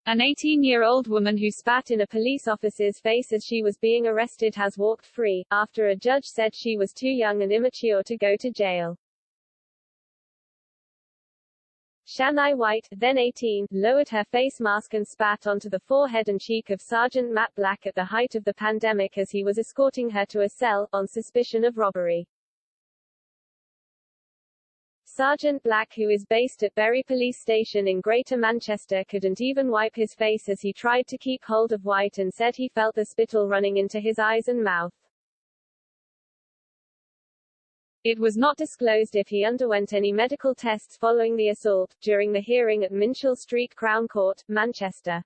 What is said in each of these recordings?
An 18-year-old woman who spat in a police officer's face as she was being arrested has walked free, after a judge said she was too young and immature to go to jail. Shania White, then 18, lowered her face mask and spat onto the forehead and cheek of Sergeant Matt Black at the height of the pandemic as he was escorting her to a cell, on suspicion of robbery. Sergeant Black, who is based at Bury Police Station in Greater Manchester, couldn't even wipe his face as he tried to keep hold of White and said he felt the spittle running into his eyes and mouth. It was not disclosed if he underwent any medical tests following the assault, during the hearing at Minshull Street Crown Court, Manchester.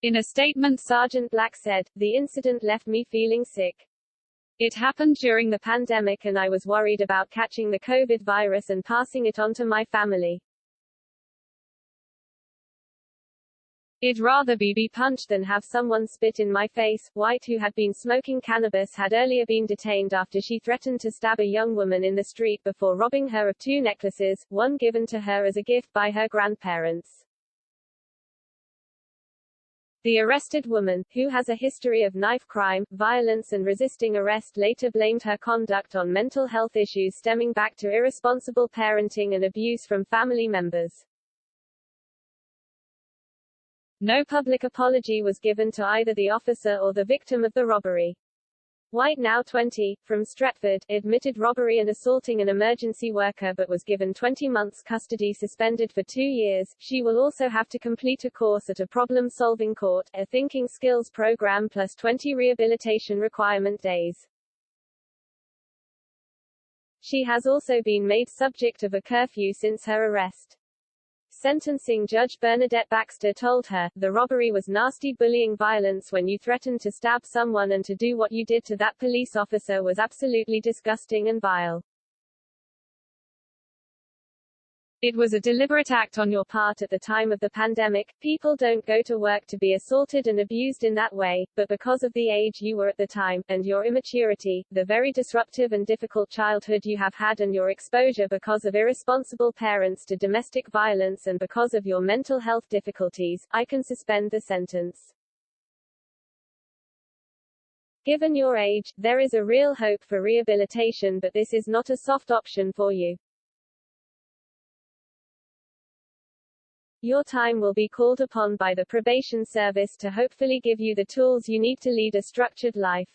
In a statement, Sergeant Black said, "The incident left me feeling sick. It happened during the pandemic and I was worried about catching the COVID virus and passing it on to my family. I'd rather be punched than have someone spit in my face." White, who had been smoking cannabis, had earlier been detained after she threatened to stab a young woman in the street before robbing her of 2 necklaces, one given to her as a gift by her grandparents. The arrested woman, who has a history of knife crime, violence and resisting arrest, later blamed her conduct on mental health issues stemming back to irresponsible parenting and abuse from family members. No public apology was given to either the officer or the victim of the robbery. White, now 20, from Stretford, admitted robbery and assaulting an emergency worker but was given 20 months custody, suspended for 2 years. She will also have to complete a course at a problem-solving court, a thinking skills program plus 20 rehabilitation requirement days. She has also been made subject of a curfew since her arrest. Sentencing Judge Bernadette Baxter told her, "The robbery was nasty bullying violence. When you threatened to stab someone and to do what you did to that police officer was absolutely disgusting and vile. It was a deliberate act on your part at the time of the pandemic. People don't go to work to be assaulted and abused in that way, but because of the age you were at the time, and your immaturity, the very disruptive and difficult childhood you have had and your exposure because of irresponsible parents to domestic violence and because of your mental health difficulties, I can suspend the sentence. Given your age, there is a real hope for rehabilitation, but this is not a soft option for you. Your time will be called upon by the probation service to hopefully give you the tools you need to lead a structured life.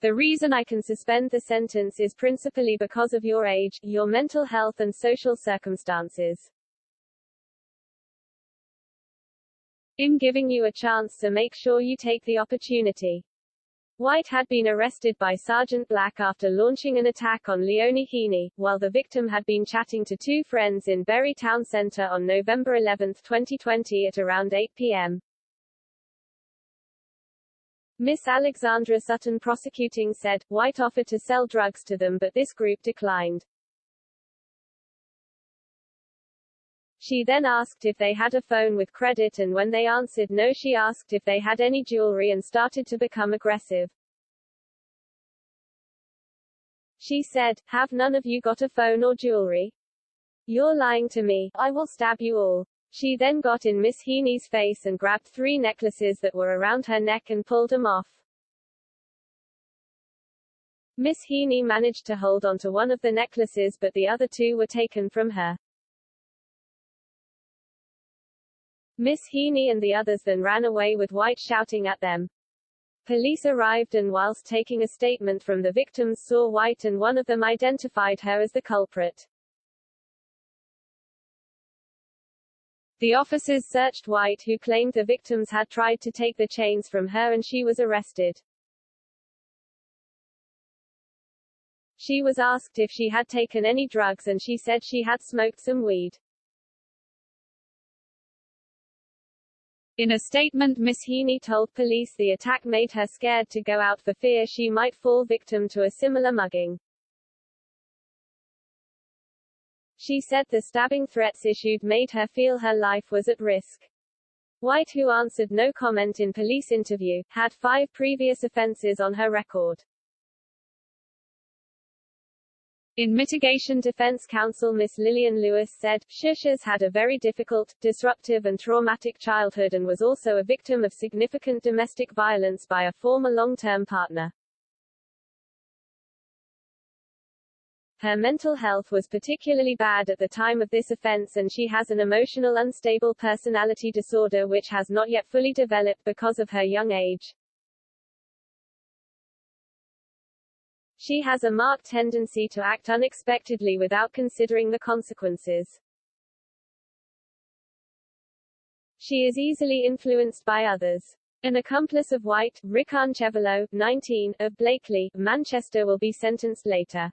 The reason I can suspend the sentence is principally because of your age, your mental health and social circumstances. I'm giving you a chance, so make sure you take the opportunity." White had been arrested by Sergeant Black after launching an attack on Leonie Heaney, while the victim had been chatting to 2 friends in Bury Town Centre on November 11, 2020 at around 8 p.m. Miss Alexandra Sutton, prosecuting, said, White offered to sell drugs to them but this group declined. She then asked if they had a phone with credit, and when they answered no, she asked if they had any jewelry and started to become aggressive. She said, "Have none of you got a phone or jewelry? You're lying to me. I will stab you all." She then got in Miss Heaney's face and grabbed 3 necklaces that were around her neck and pulled them off. Miss Heaney managed to hold onto one of the necklaces, but the other 2 were taken from her. Miss Heaney and the others then ran away with White shouting at them. Police arrived and whilst taking a statement from the victims saw White and one of them identified her as the culprit. The officers searched White, who claimed the victims had tried to take the chains from her, and she was arrested. She was asked if she had taken any drugs and she said she had smoked some weed. In a statement, Miss Heaney told police the attack made her scared to go out for fear she might fall victim to a similar mugging. She said the stabbing threats issued made her feel her life was at risk. White, who answered no comment in police interview, had 5 previous offenses on her record. In mitigation, defense counsel Miss Lillian Lewis said, Shush has had a very difficult, disruptive and traumatic childhood and was also a victim of significant domestic violence by a former long-term partner. Her mental health was particularly bad at the time of this offense and she has an emotional unstable personality disorder which has not yet fully developed because of her young age. She has a marked tendency to act unexpectedly without considering the consequences. She is easily influenced by others. An accomplice of White, Rick Arnchevalo, 19, of Blakely, Manchester will be sentenced later.